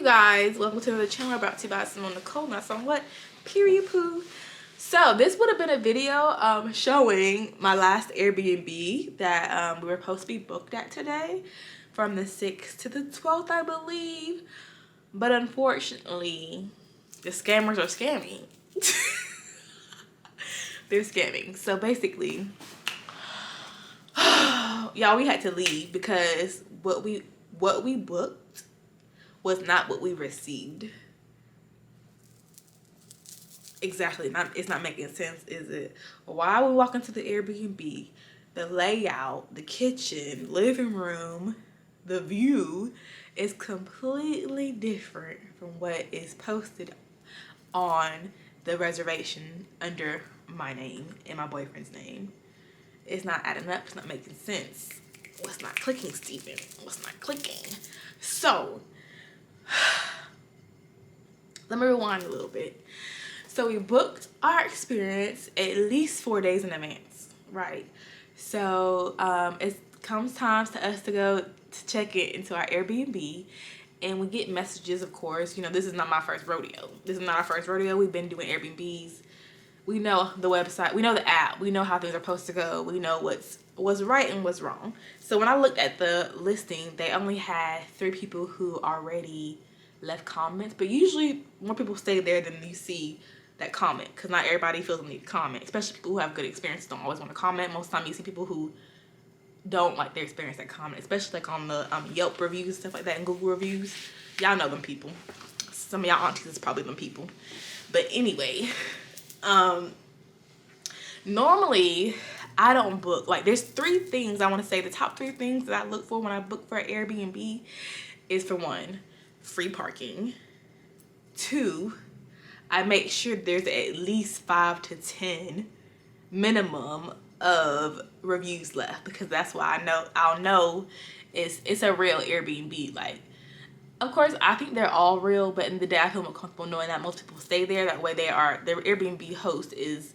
guys, welcome to the channel brought to you by Simone Nicole, not somewhat period poo. So this would have been a video showing my last Airbnb that we were supposed to be booked at today from the 6th to the 12th, I believe, but unfortunately the scammers are scamming. They're scamming. So basically y'all, we had to leave because what we booked was not what we received. Exactly. It's not making sense, is it? Why we walk into the Airbnb, the layout, the kitchen, living room, the view is completely different from what is posted on the reservation under my name and my boyfriend's name. It's not adding up. It's not making sense. What's not clicking, Steven? What's not clicking? So let me rewind a little bit. So we booked our experience at least 4 days in advance, right? So it comes time to us to go to check it into our Airbnb, and we get messages, of course. You know, this is not my first rodeo. This is not our first rodeo. We've been doing Airbnbs. We know the website. We know the app. We know how things are supposed to go. We know what's right and what's wrong. So when I looked at the listing, they only had 3 people who already left comments, but usually more people stay there than you see that comment, because not everybody feels the need to comment, especially people who have good experiences don't always want to comment. Most of the time you see people who don't like their experience that comment, especially like on the Yelp reviews, stuff like that, and Google reviews. Y'all know them people. Some of y'all aunties is probably them people. But anyway, normally I don't book, like, there's 3 things I want to say. The top 3 things that I look for when I book for an Airbnb is, for 1, free parking. 2, I make sure there's at least 5 to 10 minimum of reviews left, because that's why I'll know it's a real Airbnb. Like, of course I think they're all real, but in the day I feel more comfortable knowing that most people stay there. That way their Airbnb host is,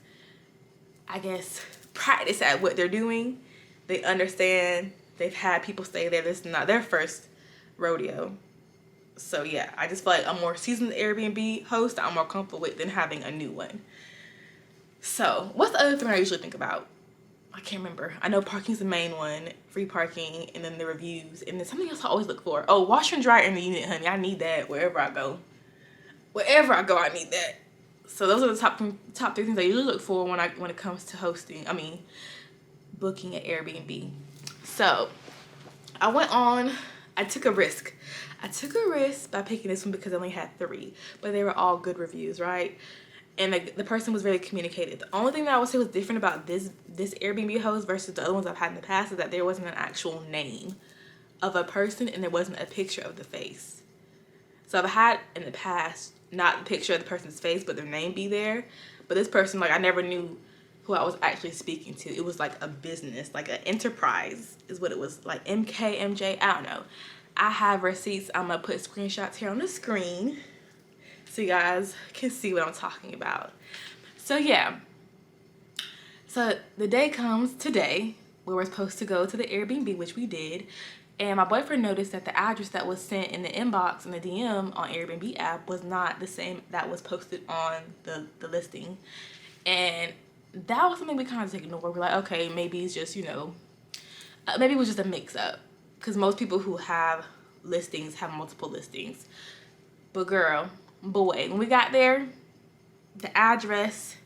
I guess, practice at what they're doing. They understand, they've had people stay there. This is not their first rodeo. So yeah, I just feel like a more seasoned Airbnb host I'm more comfortable with than having a new one. So what's the other thing I usually think about? I can't remember. I know parking's the main one, free parking, and then the reviews, and then something else I always look for. Oh, washer and dryer in the unit, honey. I need that wherever I go. Wherever I go, I need that. So those are the top 3 things I usually look for when it comes to booking an Airbnb. So I took a risk. I took a risk by picking this one because I only had 3, but they were all good reviews, right? And the person was very communicative. The only thing that I would say was different about this Airbnb host versus the other ones I've had in the past is that there wasn't an actual name of a person and there wasn't a picture of the face. So I've had in the past not the picture of the person's face but their name be there. But this person, like, I never knew who I was actually speaking to. It was like a business, like an enterprise is what it was, like MKMJ, I don't know. I have receipts. I'm gonna put screenshots here on the screen so you guys can see what I'm talking about. So yeah, so the day comes today where we're supposed to go to the Airbnb, which we did, and my boyfriend noticed that the address that was sent in the inbox and the DM on Airbnb app was not the same that was posted on the listing. And that was something we kind of ignored. We're like, okay, maybe it's just, you know, maybe it was just a mix-up, because most people who have listings have multiple listings. But girl, boy, when we got there, the address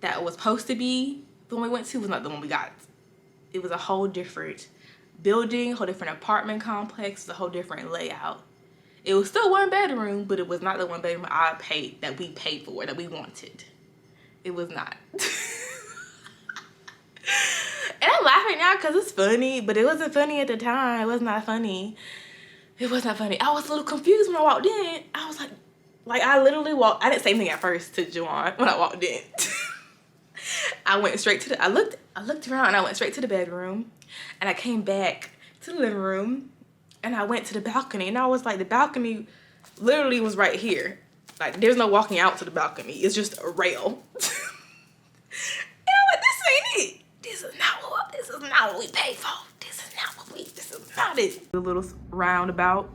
that was supposed to be the one we went to was not the one we got. It was a whole different building, whole different apartment complex, a whole different layout. It was still 1 bedroom, but it was not the 1 bedroom that we paid for, that we wanted. It was not. And I'm laughing now because it's funny, but it wasn't funny at the time. It was not funny. It was not funny. I was a little confused when I walked in. I was like I literally walked. I didn't say anything at first to Juwan when I walked in. I went straight to I looked around and I went straight to the bedroom, and I came back to the living room, and I went to the balcony, and I was like, the balcony literally was right here. Like, there's no walking out to the balcony. It's just a rail. And I'm like, this ain't it. This is not what we paid for. This is not it. A little roundabout.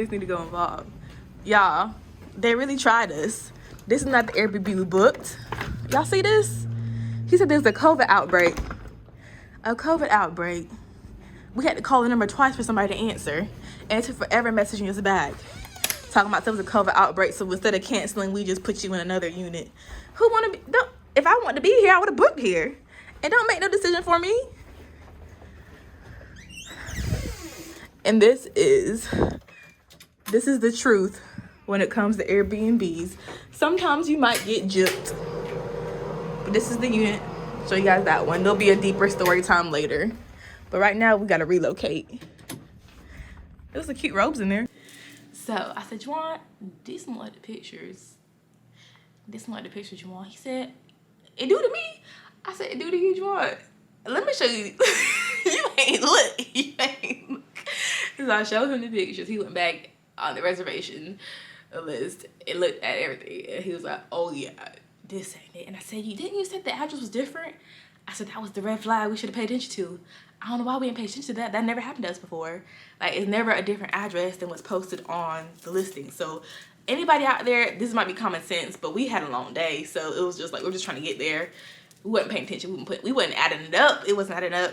this need to go involved. Y'all, they really tried us. This is not the Airbnb we booked. Y'all see this? He said there's a COVID outbreak. A COVID outbreak. We had to call the number twice for somebody to answer. And it took forever messaging us back. Talking about there was a COVID outbreak, so instead of canceling, we just put you in another unit. Who want to be, don't, if I wanted to be here, I would have booked here. And don't make no decision for me. And this is the truth when it comes to Airbnbs. Sometimes you might get gypped. But this is the unit. Show you guys that one. There'll be a deeper story time later. But right now, we got to relocate. There's some cute robes in there. So I said, Juwan, these look like the pictures. This look like the pictures, Juwan. He said, it do to me. I said, it do to you, Juwan. Let me show you. You ain't look. You ain't look. So I showed him the pictures. He went back on the reservation list and looked at everything. And he was like, oh yeah, this ain't it. And I said, didn't you say the address was different? I said, that was the red flag we should have paid attention to. I don't know why we didn't pay attention to that. That never happened to us before. Like, it's never a different address than what's posted on the listing. So anybody out there, this might be common sense, but we had a long day. So it was just like, we're just trying to get there. We wasn't paying attention. We wasn't adding it up. It wasn't adding up.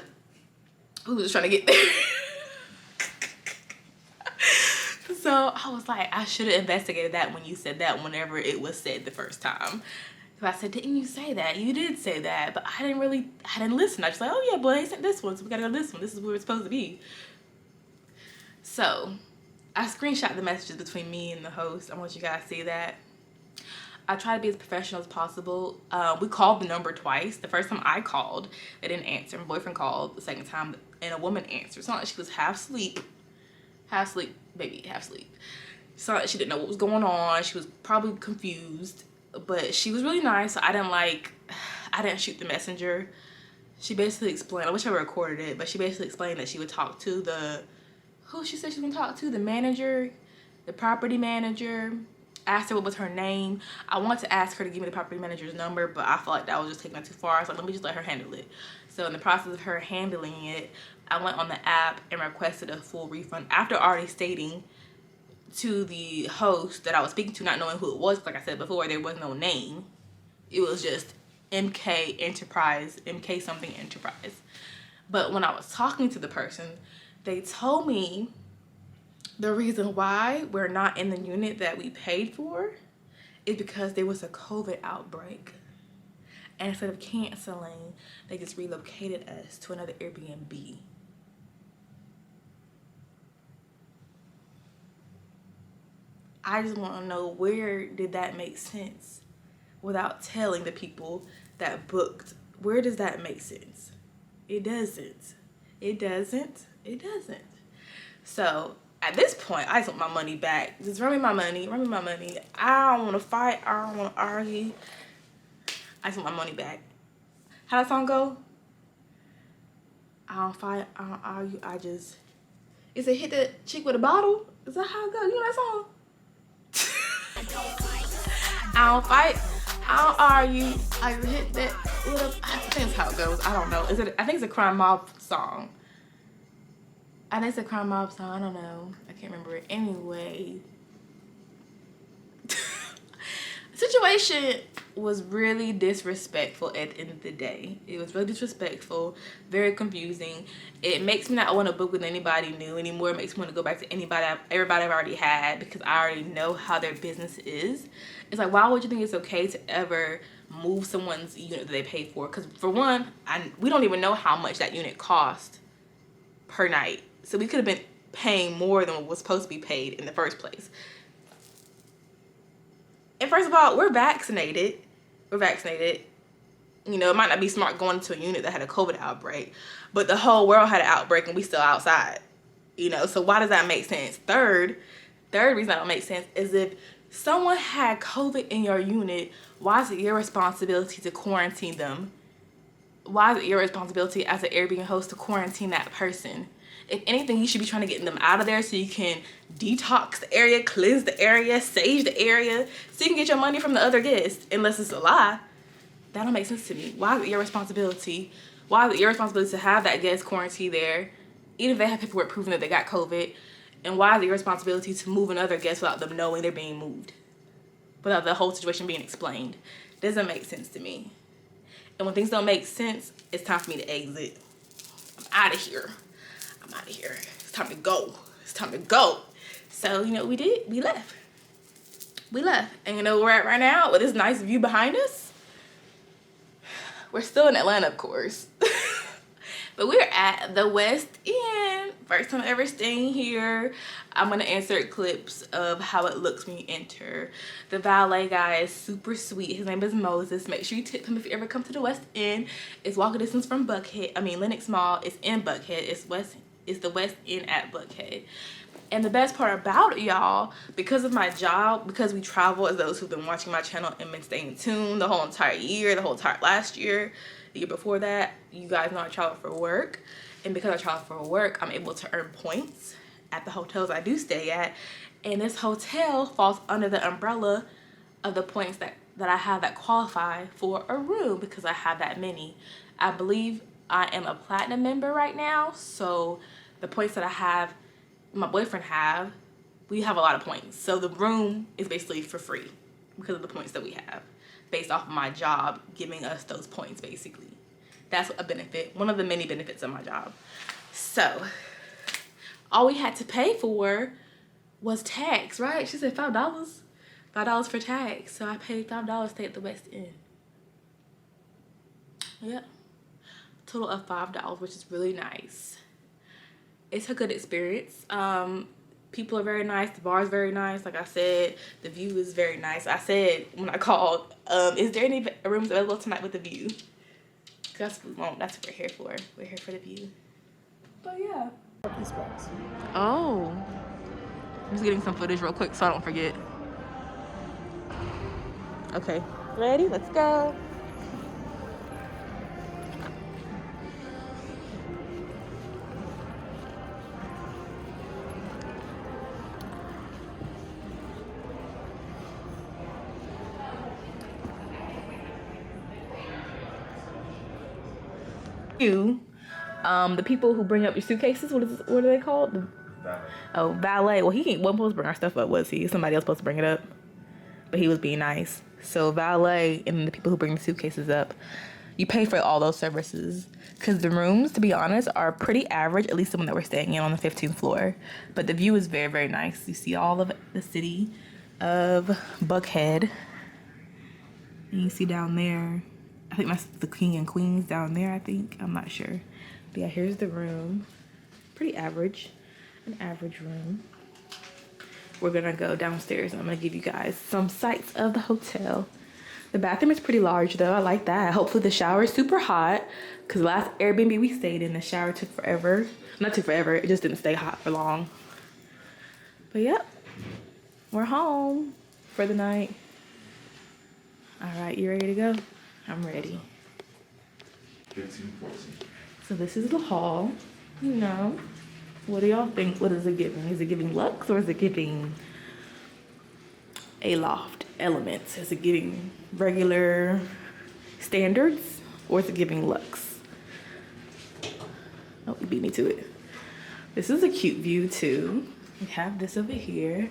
We were just trying to get there. So I was like, I should have investigated that when you said that, whenever it was said the first time. So I said, didn't you say that? You did say that, but I didn't listen. I just like, oh yeah, boy, they sent this one, so we gotta go to this one. This is where it's supposed to be. So I screenshot the messages between me and the host. I want you guys to see that. I try to be as professional as possible. We called the number twice. The first time I called, they didn't answer. My boyfriend called the second time, and a woman answered. It's not like she was half asleep, baby, half asleep. It's not like she didn't know what was going on. She was probably confused. But she was really nice. So I didn't shoot the messenger. She basically explained, I wish I recorded it, but she basically explained that she would talk to who she said she was gonna talk to? The manager, the property manager. Asked her what was her name. I wanted to ask her to give me the property manager's number, but I felt like that was just taking it too far. So let me just let her handle it. So in the process of her handling it, I went on the app and requested a full refund after already stating to the host that I was speaking to, not knowing who it was. Like I said before, there was no name. It was just MK Enterprise, MK something Enterprise. But when I was talking to the person, they told me the reason why we're not in the unit that we paid for is because there was a COVID outbreak. And instead of canceling, they just relocated us to another Airbnb. I just want to know, where did that make sense without telling the people that booked? Where does that make sense? It doesn't. It doesn't. It doesn't. So at this point, I just want my money back. Just run me my money. Run me my money. I don't want to fight. I don't want to argue. I just want my money back. How that song go? I don't fight. I don't argue. I just... Is it hit the chick with a bottle? Is that how it goes? You know that song? I don't fight, I don't argue, I hit that with a, I think that's how it goes. I don't know. I think it's a Crime Mob song. I think it's a Crime Mob song. I don't know. I can't remember it. Anyway. The situation was really disrespectful at the end of the day. It was really disrespectful, very confusing. It makes me not want to book with anybody new anymore. It makes me want to go back to everybody I've already had, because I already know how their business is. It's like, why would you think it's okay to ever move someone's unit that they paid for? Because for one, we don't even know how much that unit cost per night. So we could have been paying more than what was supposed to be paid in the first place. And first of all, we're vaccinated. We're vaccinated. You know, it might not be smart going into a unit that had a COVID outbreak, but the whole world had an outbreak and we still outside. You know, so why does that make sense? Third reason that don't make sense is, if someone had COVID in your unit, why is it your responsibility to quarantine them? Why is it your responsibility as an Airbnb host to quarantine that person? If anything, you should be trying to get them out of there so you can detox the area, cleanse the area, sage the area, so you can get your money from the other guests, unless it's a lie. That don't make sense to me. Why is it your responsibility? Why is it your responsibility to have that guest quarantine there, even if they have paperwork proving that they got COVID, And why is it your responsibility to move another guest without them knowing they're being moved? Without the whole situation being explained? Doesn't make sense to me. And when things don't make sense, it's time for me to exit. I'm out of here. I'm out of here. It's time to go. It's time to go. So, you know what we did? We left. We left. And you know where we're at right now with this nice view behind us? We're still in Atlanta, of course. But we're at the Westin. First time ever staying here. I'm gonna insert clips of how it looks when you enter. The valet guy is super sweet. His name is Moses. Make sure you tip him if you ever come to the Westin. It's walking distance from Lenox Mall. It's in Buckhead. It's the Westin at Buckhead. And the best part about it, y'all, because of my job, because we travel, as those who've been watching my channel and been staying tuned the whole entire year, the whole entire last year, the year before that, you guys know I travel for work. And because I travel for work, I'm able to earn points at the hotels I do stay at. And this hotel falls under the umbrella of the points that I have that qualify for a room because I have that many. I believe I am a platinum member right now. So the points that I have, my boyfriend we have a lot of points. So the room is basically for free because of the points that we have based off of my job giving us those points basically. That's a benefit, one of the many benefits of my job. So all we had to pay for was tax, right? She said $5. $5 for tax. So I paid $5 to stay at the Westin. Yeah. Total of $5, which is really nice. It's a good experience. People are very nice. The bar is very nice. Like I said, the view is very nice. I said when I called, is there any rooms available tonight with the view? That's what we're here for. We're here for the view. But yeah. Oh. I'm just getting some footage real quick so I don't forget. Okay. Ready? Let's go. The people who bring up your suitcases, what are they called? Valet. Oh, valet. Well, he wasn't supposed to bring our stuff up, was he? Somebody else supposed to bring it up, but he was being nice. So valet and the people who bring the suitcases up, you pay for all those services because the rooms, to be honest, are pretty average, at least the one that we're staying in on the 15th floor. But the view is very, very nice. You see all of the city of Buckhead. And you see down there, I think that's the king and queens down there, I think. I'm not sure. But yeah, here's the room. Pretty average. An average room. We're gonna go downstairs and I'm gonna give you guys some sights of the hotel. The bathroom is pretty large though. I like that. Hopefully the shower is super hot because last Airbnb we stayed in, the shower took forever. Not took forever, it just didn't stay hot for long. But yep, we're home for the night. All right, you ready to go? I'm ready. 15, 14. So this is the hall, you know. What do y'all think? What is it giving? Is it giving luxe or is it giving a loft elements? Is it giving regular standards or is it giving luxe? Oh, you beat me to it. This is a cute view too. We have this over here.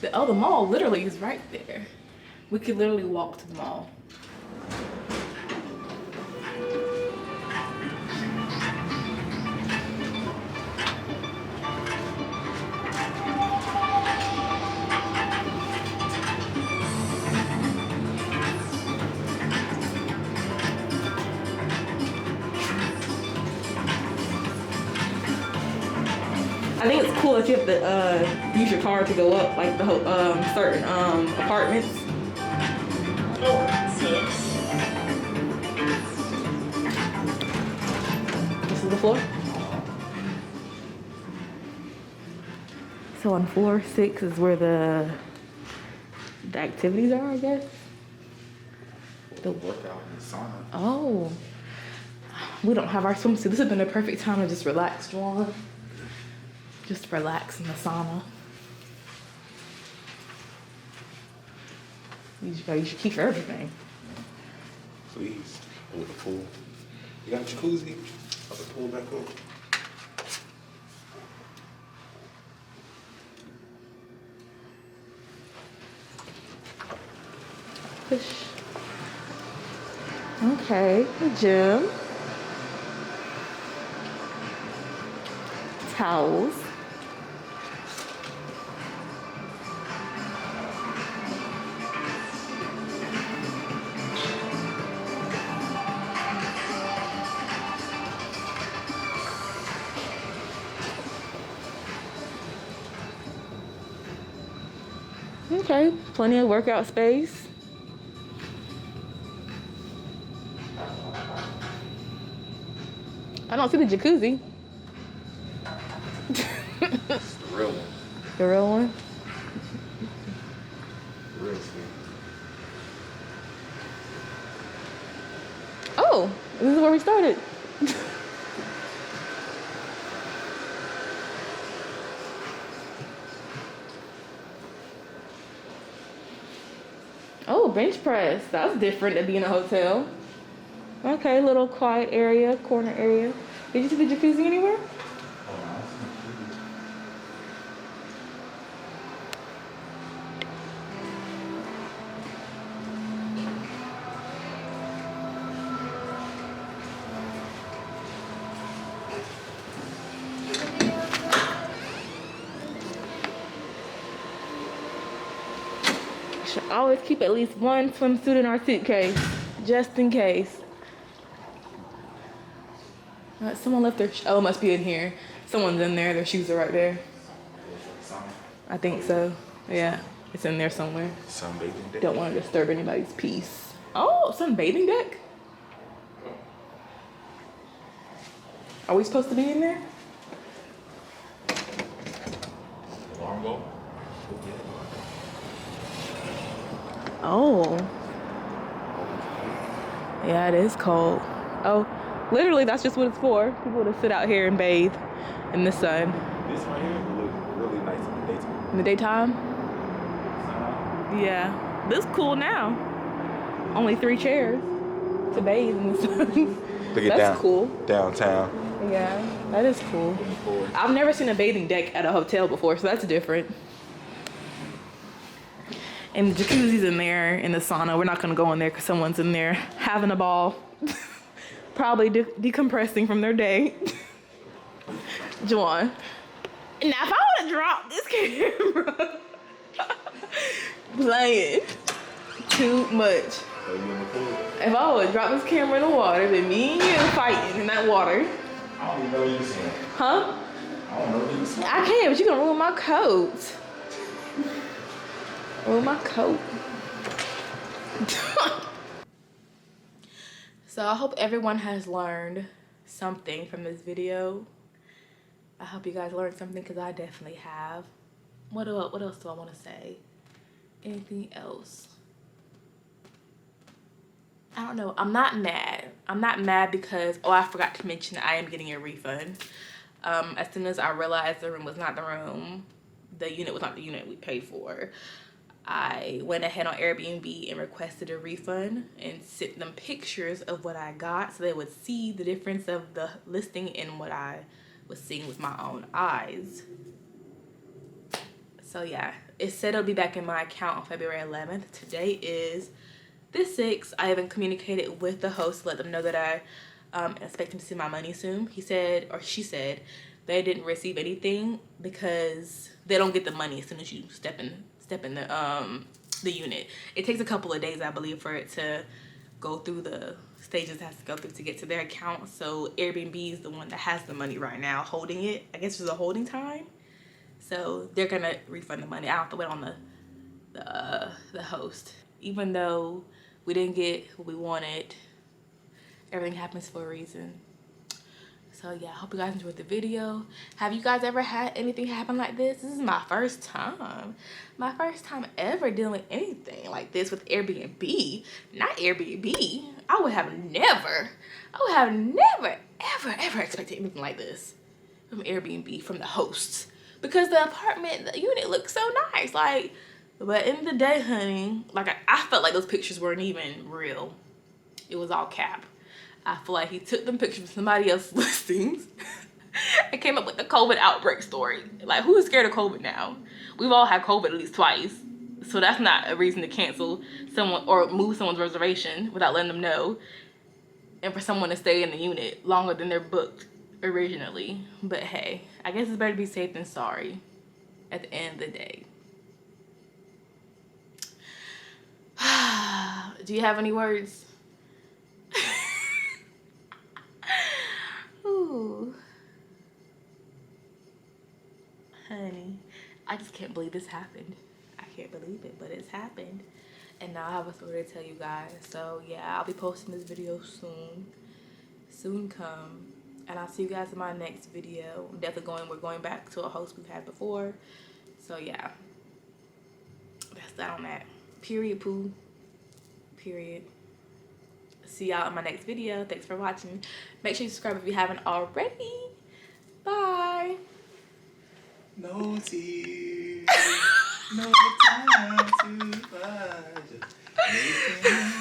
The mall literally is right there. We could literally walk to the mall. I think it's cool that you have to use your card to go up, like the whole certain apartments. Floor 6. This is the floor. So on floor 6 is where the activities are, I guess. The workout and sauna. Oh, we don't have our swimsuit. This has been a perfect time to just relax, Juan. Just relax in the sauna. You should keep everything. Please. With the pool. You got a jacuzzi? I'll the pool back up. Push. Okay, the gym. Towels. Okay, plenty of workout space. I don't see the jacuzzi. It's the real one. The real one? The real sweet. Oh, this is where we started. Oh, bench press. That's different than being in a hotel. Okay, little quiet area, corner area. Did you see the jacuzzi anywhere? Should always keep at least one swimsuit in our suitcase, just in case. Someone left their, oh, it must be in here. Someone's in there, their shoes are right there. I think so. Yeah, it's in there somewhere. Sunbathing deck. Don't want to disturb anybody's peace. Oh, sunbathing deck? Are we supposed to be in there? Alarm go? Oh. Yeah, it is cold. Oh, literally, that's just what it's for. People to sit out here and bathe in the sun. This right here will look really nice in the daytime. In the daytime? Sun out. Yeah. This is cool now. Only 3 chairs to bathe in the sun. Look at That's cool. Downtown. Yeah, that is cool. I've never seen a bathing deck at a hotel before, so that's different. And the jacuzzi's in there, in the sauna. We're not gonna go in there because someone's in there having a ball. Probably decompressing from their day. Juwan. Now, if I would've dropped this camera, playing too much. Are you in the pool? If I would've dropped this camera in the water, then me and you fighting in that water. I don't even know you can. Huh? I don't know you can. I can, but you're gonna ruin my coat. Ruin my coat. So I hope everyone has learned something from this video. I hope you guys learned something because I definitely have. What else do I want to say? Anything else? I don't know. I'm not mad. I'm not mad because, oh, I forgot to mention I am getting a refund. As soon as I realized the room was not the room, the unit was not the unit we paid for, I went ahead on Airbnb and requested a refund and sent them pictures of what I got so they would see the difference of the listing and what I was seeing with my own eyes. So yeah, it said it'll be back in my account on February 11th. Today is the 6th. I haven't communicated with the host to let them know that I expect them to see my money soon. He said, or she said, they didn't receive anything because they don't get the money as soon as you step in the unit. It takes a couple of days, I believe, for it to go through the stages it has to go through to get to their account. So Airbnb is the one that has the money right now, holding it. I guess there's a holding time. So they're gonna refund the money. I don't have to wait on the host. Even though we didn't get what we wanted, everything happens for a reason. So yeah, I hope you guys enjoyed the video. Have you guys ever had anything happen like this? This is my first time. My first time ever dealing with anything like this with Airbnb. Not Airbnb. I would have never, ever expected anything like this from Airbnb, from the hosts. Because the apartment, the unit looks so nice. Like, but in the day, honey, like I felt like those pictures weren't even real. It was all cap. I feel like he took them pictures from somebody else's listings and came up with the COVID outbreak story. Like, who is scared of COVID now? We've all had COVID at least twice. So that's not a reason to cancel someone or move someone's reservation without letting them know. And for someone to stay in the unit longer than they're booked originally. But hey, I guess it's better to be safe than sorry at the end of the day. Do you have any words? Ooh. Honey, I just can't believe this happened. I can't believe it, but it's happened. And now I have a story to tell you guys. So yeah, I'll be posting this video soon. Soon come. And I'll see you guys in my next video. We're going back to a host we've had before. So yeah. That's that on that. Period, poo. Period. See y'all in my next video. Thanks for watching. Make sure you subscribe if you haven't already. Bye. No tears, no time to fight.